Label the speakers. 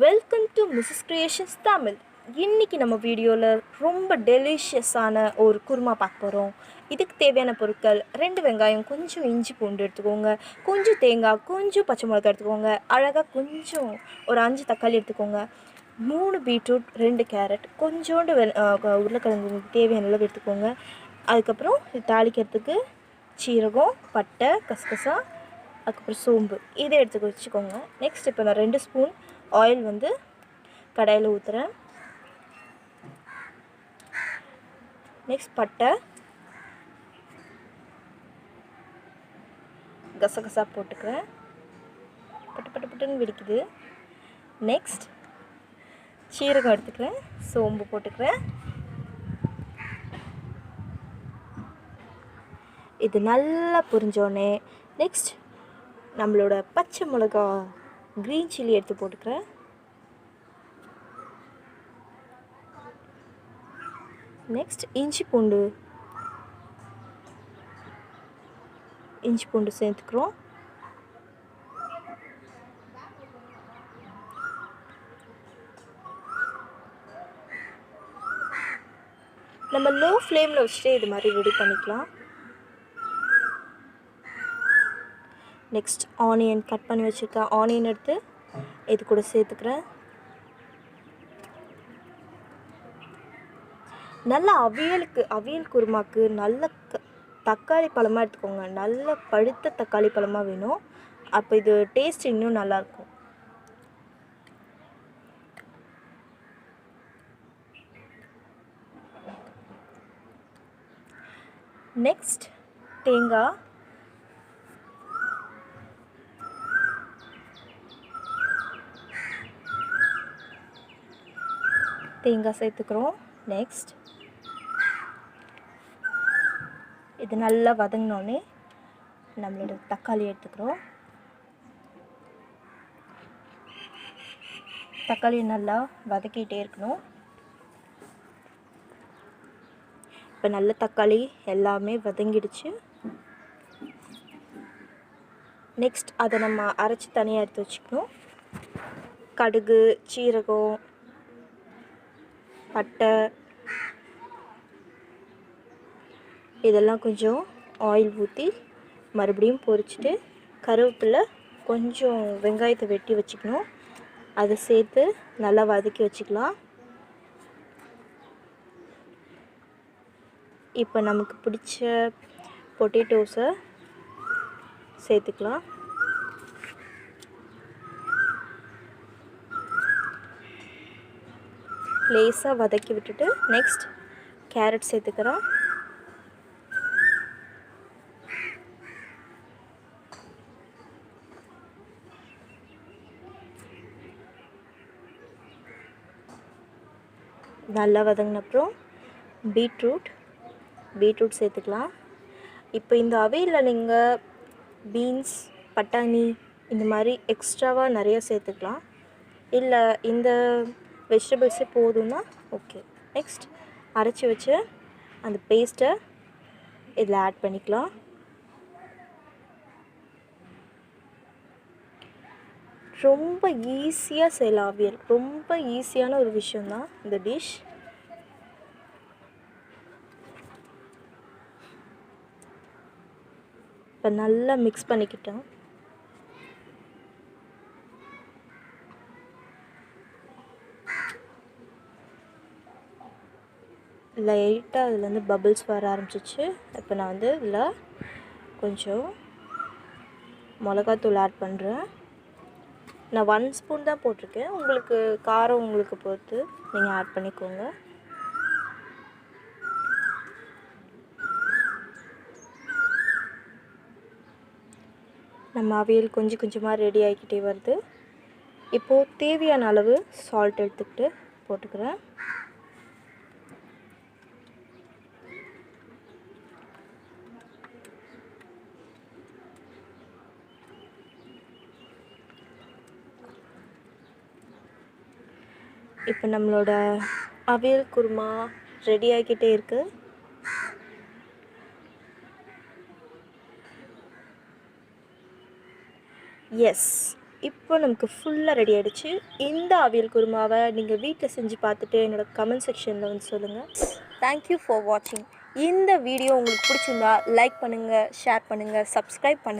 Speaker 1: Welcome to Mrs creations Tamil. இன்றைக்கி நம்ம வீடியோவில் ரொம்ப டெலிஷியஸான ஒரு குருமா பார்க்க போகிறோம். இதுக்கு தேவையான பொருட்கள் 2 வெங்காயம், கொஞ்சம் இஞ்சி பூண்டு எடுத்துக்கோங்க, கொஞ்சம் தேங்காய், கொஞ்சம் பச்சை மிளகாய் எடுத்துக்கோங்க, அழகாக கொஞ்சம் ஒரு 5 தக்காளி எடுத்துக்கோங்க, 3 பீட்ரூட், 2 கேரட், கொஞ்சோண்டு உருளைக்கிழங்கு உங்களுக்கு தேவையான அளவு எடுத்துக்கோங்க. அதுக்கப்புறம் தாளிக்கிறதுக்கு சீரகம், பட்டை, கசகசா, அதுக்கப்புறம் சோம்பு இதை எடுத்து வச்சுக்கோங்க. நெக்ஸ்ட் இப்போ நான் 2 ஸ்பூன் ஆயில் வந்து கடாயில் ஊற்றுறேன். நெக்ஸ்ட் பட்டை, கசகசா போட்டுக்கிறேன். பட்டு பட்டு பட்டுன்னு வெடிக்குது. நெக்ஸ்ட் சீரகம் எடுத்துக்கிறேன், சோம்பு போட்டுக்கிறேன். இது நல்லா புரிஞ்சோடனே நெக்ஸ்ட் நம்மளோட பச்சை மிளகா க்ரீன் சில்லி எடுத்து போட்டுக்கிறேன். நெக்ஸ்ட் இஞ்சி பூண்டு சேர்த்துக்கிறோம். நம்ம லோ ஃப்ளேமில் வச்சுட்டு இது மாதிரி ரெடி பண்ணிக்கலாம். நெக்ஸ்ட் ஆனியன் கட் பண்ணி வச்சுருக்கேன். ஆனியன் எடுத்து இது கூட சேர்த்துக்கிறேன். நல்ல அவியல் குருமாக்கு நல்ல தக்காளி பழமாக எடுத்துக்கோங்க. நல்ல பழுத்த தக்காளி பழமாக வேணும். அப்போ இது டேஸ்ட் இன்னும் நல்லாயிருக்கும். நெக்ஸ்ட் தேங்காய் சேர்த்துக்கிறோம். நெக்ஸ்ட் இது நல்லா வதங்கினோடனே நம்மளோட தக்காளி எடுத்துக்கிறோம். தக்காளி நல்லா வதக்கிட்டே இருக்கணும். இப்போ நல்ல தக்காளி எல்லாமே வதங்கிடுச்சு. நெக்ஸ்ட் அதை நம்ம அரைச்சி தனியாக எடுத்து வச்சுக்கணும். கடுகு, சீரகம், பட்டை இதெல்லாம் கொஞ்சம் ஆயில் ஊற்றி மறுபடியும் பொரிச்சிட்டு கருவேப்பிலை, கொஞ்சம் வெங்காயத்தை வெட்டி வச்சுக்கணும். அதை சேர்த்து நல்லா வதக்கி வச்சுக்கலாம். இப்போ நமக்கு பிடிச்ச பொட்டேட்டோஸை சேர்த்துக்கலாம். லேசாக வதக்கி விட்டுட்டு நெக்ஸ்ட் கேரட் சேர்த்துக்கிறோம். நல்லா வதங்கினப்புறம் பீட்ரூட் சேர்த்துக்கலாம். இப்போ இந்த அவியலில் நீங்கள் பீன்ஸ், பட்டாணி இந்த மாதிரி எக்ஸ்ட்ராவாக நிறைய சேர்த்துக்கலாம். இல்லை இந்த வெஜிடபிள்ஸே போதும்னா ஓகே. நெக்ஸ்ட் அரைச்சி வச்ச அந்த பேஸ்ட்டை இதில் ஆட் பண்ணிக்கலாம். ரொம்ப ஈஸியாக செய்யலாம் அவியல். ரொம்ப ஈஸியான ஒரு விஷயந்தான் இந்த டிஷ். இப்போ நல்லா மிக்ஸ் பண்ணிக்கிட்டோம். லைட்டாக அதில் வந்து பபிள்ஸ் வர ஆரம்பிச்சிச்சு. இப்போ நான் வந்து இதில் கொஞ்சம் மிளகாத்தூள் ஆட் பண்ணுறேன். நான் 1 ஸ்பூன் தான் போட்டிருக்கேன். உங்களுக்கு காரம் உங்களுக்கு பொறுத்து நீங்கள் ஆட் பண்ணிக்கோங்க. நம்ம அவியல் கொஞ்சம் கொஞ்சமாக ரெடி ஆகிக்கிட்டே வருது. இப்போது தேவையான அளவு சால்ட் எடுத்துக்கிட்டு போட்டுக்கிறேன். இப்போ நம்மளோட அவியல் குருமா ரெடி ஆகிக்கிட்டே இருக்குது. எஸ், இப்போ நமக்கு ஃபுல்லாக ரெடி ஆகிடுச்சு. இந்த அவியல் குருமாவை நீங்கள் வீட்டில் செஞ்சு பார்த்துட்டு என்னோடய கமெண்ட் செக்ஷனில் வந்து சொல்லுங்கள். தேங்க்யூ ஃபார் வாட்சிங். இந்த வீடியோ உங்களுக்கு பிடிச்சிருந்தா லைக் பண்ணுங்கள், ஷேர் பண்ணுங்கள், சப்ஸ்கிரைப் பண்ணுங்கள்.